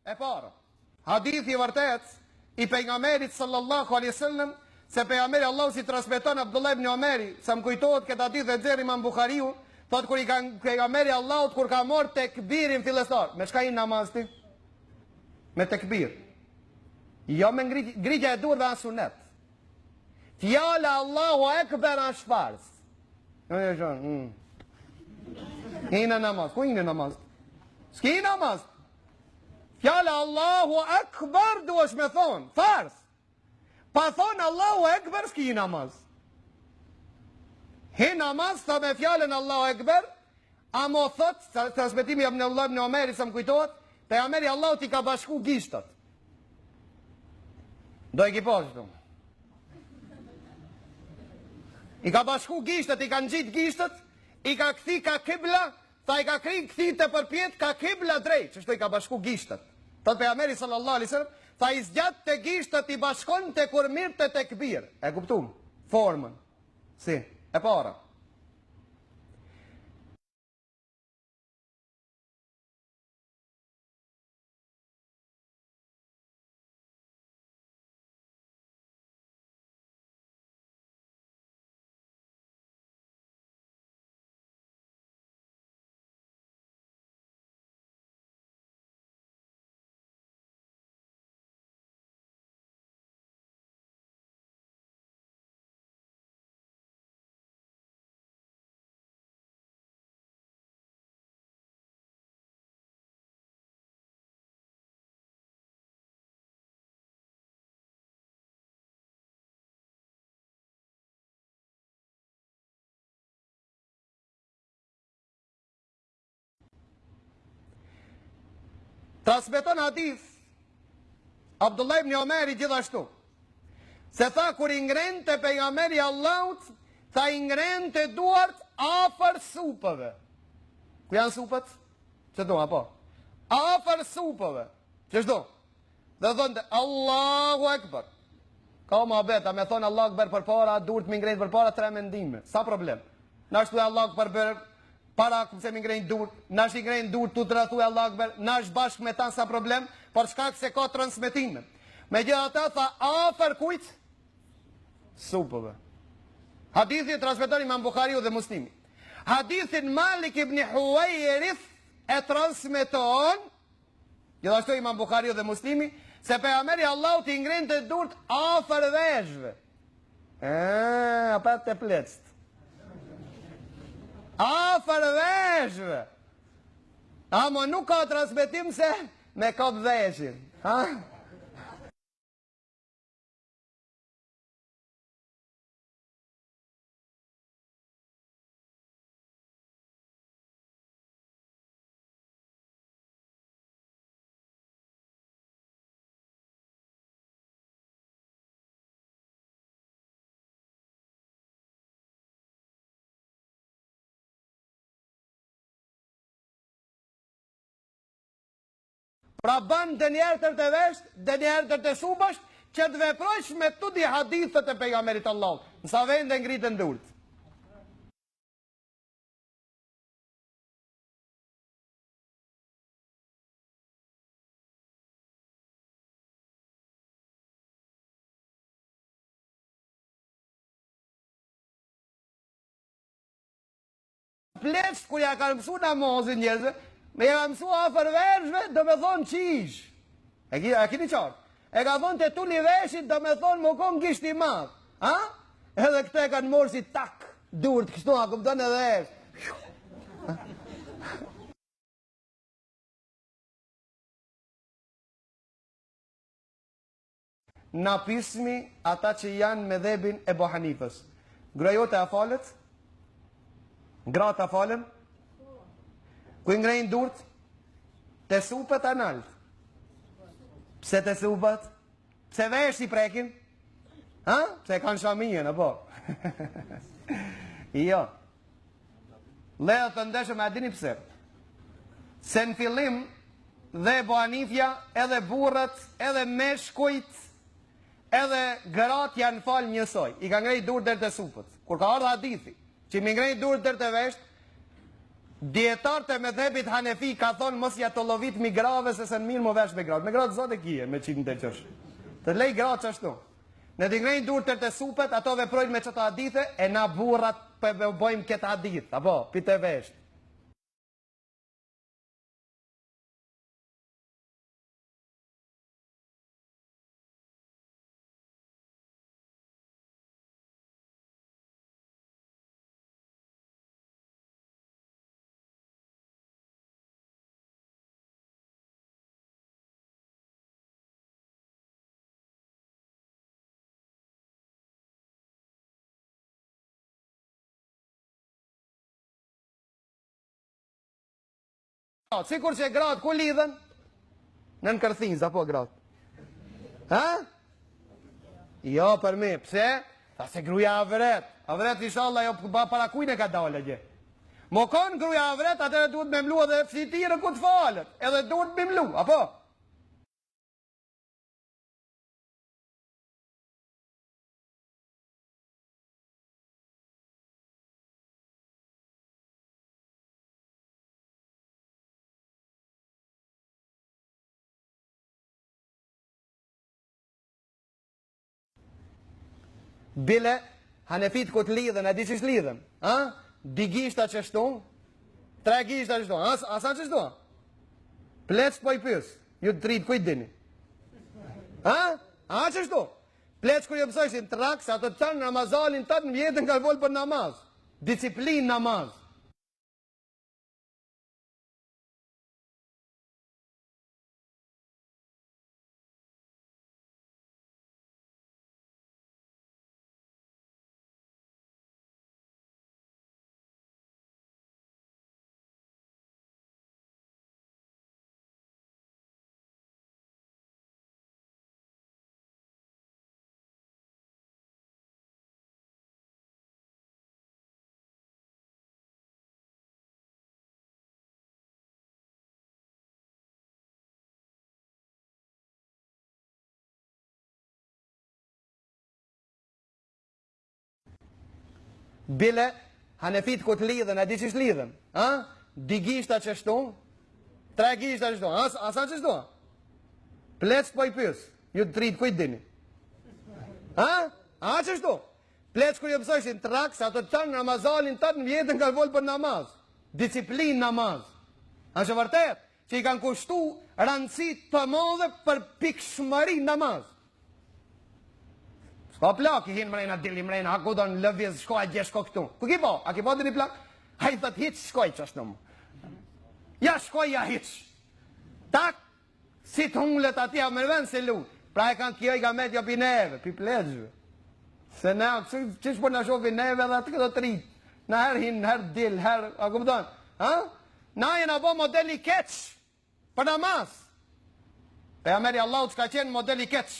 E para, hadithi vërtet i pejgamberit sallallahu alaihi wasallam, se pejgamberi Allahu si transmeton Abdullah ibn Omeri, sa më kujtohet këtë hadith e xher Imam Buhariu, thotë kur i ka pejgamberi Allahut kur ka marrë tekbirin fillestar, me çka i namaz ti? Me tekbir. Jo me ngritja e duhur dhe as sunet. Fjala Allahu Ekber është farz. I në namaz, ku i në namaz? S'ki namaz. Fjala Allahu Ekber duesh me thonë, farz. Pa thonë Allahu Ekber s'ki namaz. Hi namaz, tha me fjallën Allahu Ekber, a mo thot, transmetimi Abdullah ibn Omeri, sa më kujtohet, pejgamberi Allahu t'i ka bashku gishtat. Do e ki poshtu. I ka bashku gishtat, i kanë gjitë gishtat, i ka këthi ka kibla, tha i ka këthi të përpjet, ka kibla drejt, që shto i ka bashku gishtat. Thot pejgamberi sallallahu alaihi wasallam, tha i zgjat të gishtat i bashkon të kur mirë të tekbir. E kuptum? Formën. Si? E para. Transmeton hadith Abdullah ibn Omeri gjithashtu, se tha kur i ngren të pejgamberi Allahut, tha i ngren të duart afër supëve. Ku janë supët? Që do, apo? Afër supëve. Që shdo? Dhe thonë Allahu Ekber. Ka ma beta, me thonë Allahu Ekber për para, duart mi ngren për para, 3 mendime. Sa problem? Nashtu e Allahu Ekber për para këpse mi ngrejnë dur, nash i ngrejnë dur të të rëthu e Allah Akber, nash bashkë me tanë sa problem, por shkak se ka transmitime. Me gjitha ta tha afer kujt? Supëve. Hadithin transmiton Imam Buhariu dhe Muslimi. Hadithin Malik ibn Huwairith e transmiton, gjithashtu Imam Buhariu dhe Muslimi, se pejgamberi Allahut i ngrejnë të durt afer veshve. Apet të plecët. Afër veshve. Amo nuk ka transmetim se me kap veshin. Pra ban dë njerë tër të vesht, dë njerë tër të subasht, që të veprojsh me të di hadithët e pejgamberit Allah. Nësa vende ngritën durt. Pleçt, kur ja kanë mësu namazin njerëzve, me ja mësu afer vershve, do me thonë qish. E kini qartë. E ka thonë të tulli veshit, do me thonë më konë gisht i madhë. Ha? Edhe këte kanë morë si tak, dur të kështu, a këpëton edhe eshtë. Na pismi ata që janë me dhebin e Ebu Hanifës. Grajote a falet? Gratë a falen? Ku i ngrejnë durt? Te supët a nalt? Pse te supët? Pse vesh si prekin? Ha? Pse kanë shamijën, apo? Jo. Lejo të ndeshëm e dini pse. Se në fillim dhe Ebu Hanifja, edhe burët, edhe meshkujt, edhe gratë janë falë njësoj. I ka ngrejnë durt dherë të supët. Kur ka ardhë hadithi, që mi ngrejnë durt dherë të vesht, Dietarët e medhebit Hanefi ka thonë mos ja të llovit mi grave se në mirë më vesh me gratë. Me gratë zote kije, me qitë në të qësh. Të lej gratë që ashtu. Në të ngrejnë dur të supet, ato veprojnë me qëta hadithe, e na burrat për bojmë këtë hadith, apo, pite veshtë. Sikur që gratë ku lidhen? Në kërthinz, apo gratë? Ha? Jo, për mi, pse? Ta se gruja avret. Avret inshallah jo para kujnë e ka dalë gje. Mo konë gruja avret, atëre duhet me mlu edhe fësitirë ku të falët. Edhe duhet me mlu, apo? Bile, Hanefit ku të lidhen, e di që lidhen? Ha? Di gishta që shtu? 3 gishta që shtu? Asa që shtu? Plec po i pys, ju të rritë kujt dini? Ha? A që shtu? Plec kër ju pësojshin trak, sa të tënë Ramazanin tëtë në vjetën ka volë për namaz. Disiplin namaz. Bile, Hanefit ku të lidhen, e di që lidhen? Ha? Di gishta që shtu? 3 gishta që shtu? Asa që shtu? Plec po i pys, ju të rritë kujt dini? Ha? A që shtu? Plec kër ju pësojshin trak, sa të tënë Ramazanin tëtë në vjetën ka volë për namaz. Disiplin namaz. A që vërtet, që i kanë kushtu rëndësit të modhe për pikshmëri namaz. S'ka plak, i hinë mrejna, dili mrejna, haku do në lëvjes, shkoj, gjeshko këtu. Ku ki po? A ki po dhe një plak? Ha i thët hiq, shkoj që është në mu. Ja shkoj, ja hiq. Tak, si të hunglet atje, a mërven se lu. Pra e kanë kjo i ka met jo pi neve, pi plegjve. Se ne, që shpo në shofi neve dhe atë këtë të rritë. Në herë hinë, herë dil, herë, a kupton? Ha? Na jena bo modeli keq, për namaz. Pe Ameri Allah që ka qenë modeli keq.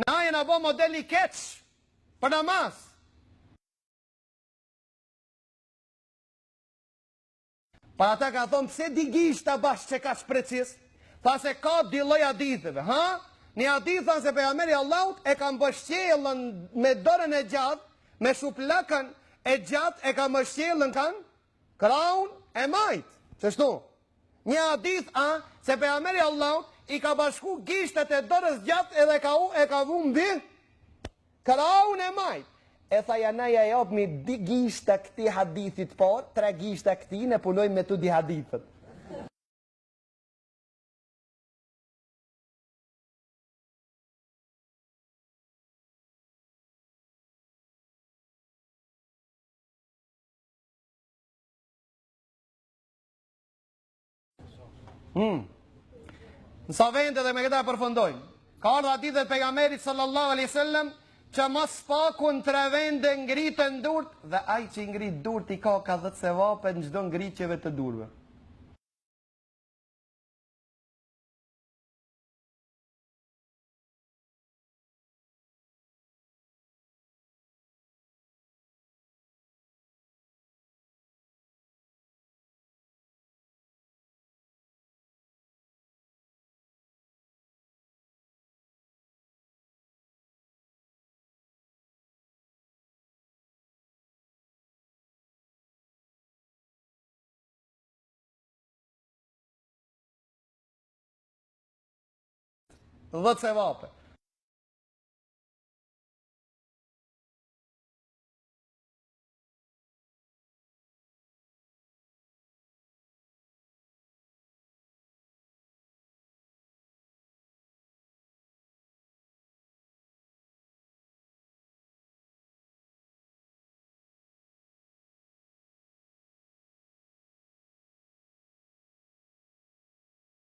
Na jena bo modeli keq, për namaz. Para ta ka thonë, pse di gishta bashkë që ka shprecis? Tha se ka di loj aditheve, ha? Një adith thanë se pejgamberi Allahut e kam bëshqelën me dorën e gjatë, me shuplakën e gjatë e kam bëshqelën kanë, kraun e majtë. Qështu? Një adith se pejgamberi Allahut i ka bashku gishtet e dorës gjatë edhe e ka vumbi, kraun e majtë. E tha janaja e opë mi di gishta këti hadithit por, 3 gishta këti ne punojmë me tu di hadithet. Në sa vende dhe me këta përfundojmë. Ka ardhë hadithet pejgamberit sallallahu alaihi wasallam që mas pakun 3 vende ngritën durt dhe ai që i ngrit durt i ka 10 sevape në çdo ngritjeve të durve. 10 sevape.